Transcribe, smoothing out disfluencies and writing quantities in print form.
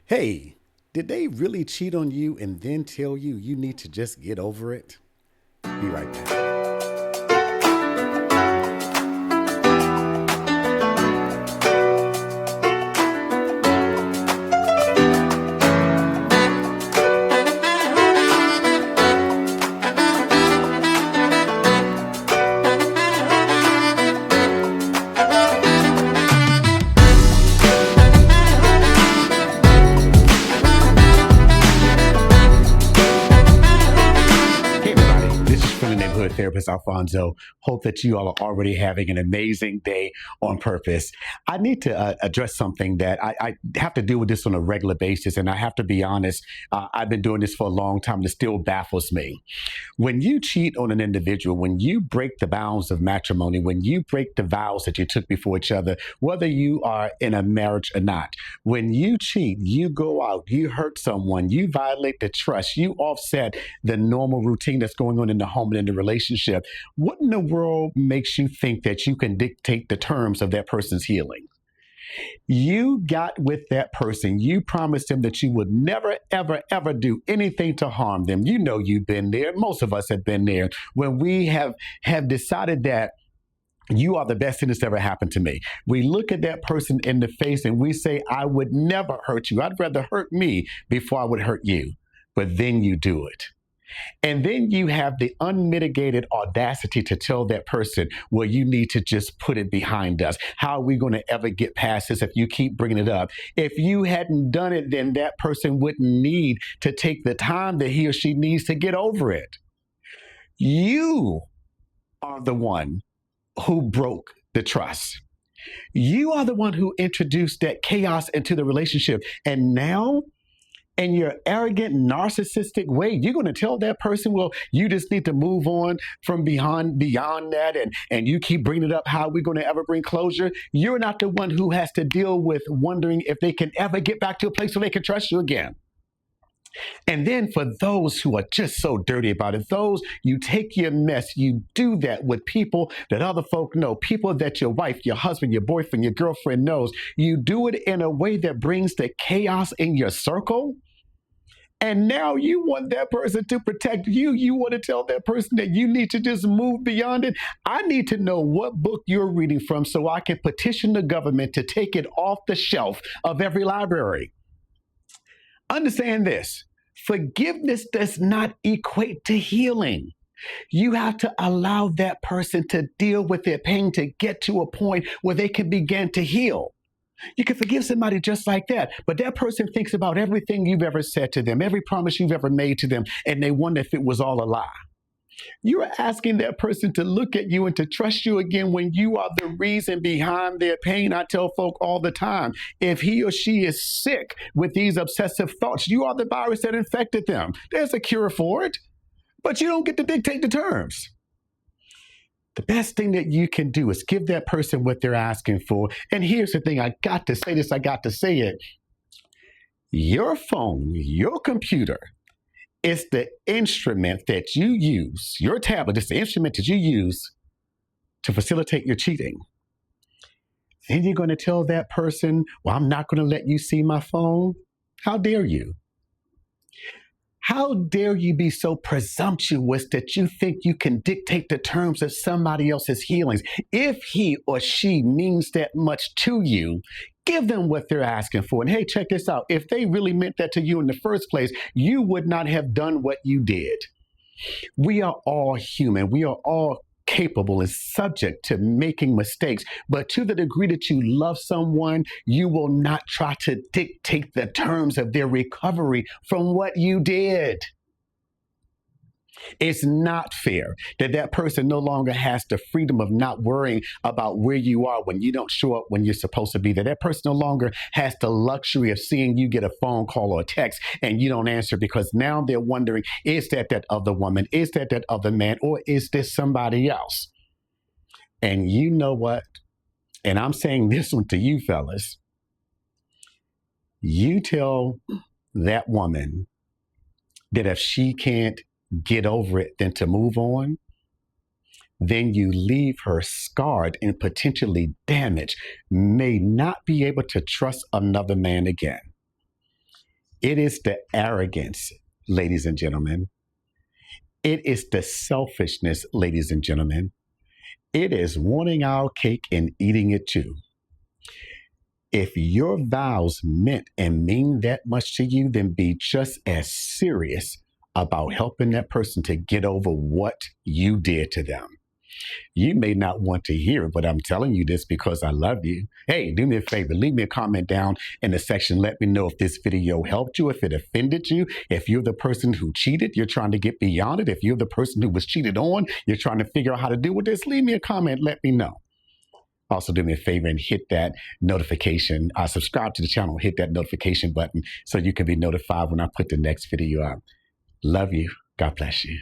Hey, did they really cheat on you and then tell you you need to just get over it? Be right back. Hey, everybody. This is from the Neighborhood Therapist Alfonso. Hope that you all are already having an amazing day on purpose. I need to address something that I have to deal with this on a regular basis, and I have to be honest. I've been doing this for a long time, and it still baffles me. When you cheat on an individual, when you break the bounds of matrimony, when you break the vows that you took before each other, whether you are in a marriage or not, when you cheat, you go out, you hurt someone, you violate the trust, you offset the normal routine that's going on in the home and in the relationship. What in the world makes you think that you can dictate the terms of that person's healing? You got with that person. You promised them that you would never, ever, ever do anything to harm them. You know you've been there. Most of us have been there when we have decided that you are the best thing that's ever happened to me. We look at that person in the face and we say, I would never hurt you. I'd rather hurt me before I would hurt you. But then you do it. And then you have the unmitigated audacity to tell that person, well, you need to just put it behind us. How are we going to ever get past this if you keep bringing it up? If you hadn't done it, then that person wouldn't need to take the time that he or she needs to get over it. You are the one who broke the trust. You are the one who introduced that chaos into the relationship. And now in your arrogant, narcissistic way, you're going to tell that person, well, you just need to move on from beyond that. And you keep bringing it up. How are we going to ever bring closure? You're not the one who has to deal with wondering if they can ever get back to a place where they can trust you again. And then for those who are just so dirty about it, those you take your mess, you do that with people that other folk know, people that your wife, your husband, your boyfriend, your girlfriend knows. You do it in a way that brings the chaos in your circle. And now you want that person to protect you. You want to tell that person that you need to just move beyond it. I need to know what book you're reading from so I can petition the government to take it off the shelf of every library. Understand this: forgiveness does not equate to healing. You have to allow that person to deal with their pain to get to a point where they can begin to heal. You can forgive somebody just like that, but that person thinks about everything you've ever said to them, every promise you've ever made to them, and they wonder if it was all a lie. You're asking that person to look at you and to trust you again when you are the reason behind their pain. I tell folk all the time, if he or she is sick with these obsessive thoughts, you are the virus that infected them. There's a cure for it, but you don't get to dictate the terms. The best thing that you can do is give that person what they're asking for. And here's the thing: I got to say this, I got to say it. Your phone, your computer, is the instrument that you use, your tablet is the instrument that you use to facilitate your cheating. Then you're going to tell that person, well, I'm not going to let you see my phone. How dare you? How dare you be so presumptuous that you think you can dictate the terms of somebody else's healings? If he or she means that much to you, give them what they're asking for. And hey, check this out. If they really meant that to you in the first place, you would not have done what you did. We are all human. We are all capable and subject to making mistakes. But to the degree that you love someone, you will not try to dictate the terms of their recovery from what you did. It's not fair that that person no longer has the freedom of not worrying about where you are when you don't show up when you're supposed to be there. That person no longer has the luxury of seeing you get a phone call or a text and you don't answer, because now they're wondering, is that other woman? Is that other man? Or is this somebody else? And you know what? And I'm saying this one to you fellas. You tell that woman that if she can't get over it, then to move on, then you leave her scarred and potentially damaged, may not be able to trust another man again. It is the arrogance, ladies and gentlemen. It is the selfishness, ladies and gentlemen. It is wanting our cake and eating it too. If your vows meant and mean that much to you, then be just as serious about helping that person to get over what you did to them. You may not want to hear it, but I'm telling you this because I love you. Hey, do me a favor, leave me a comment down in the section. Let me know if this video helped you, if it offended you, if you're the person who cheated, you're trying to get beyond it. If you're the person who was cheated on, you're trying to figure out how to deal with this, leave me a comment, let me know. Also, do me a favor and hit that notification. Subscribe to the channel, hit that notification button so you can be notified when I put the next video up. Love you. God bless you.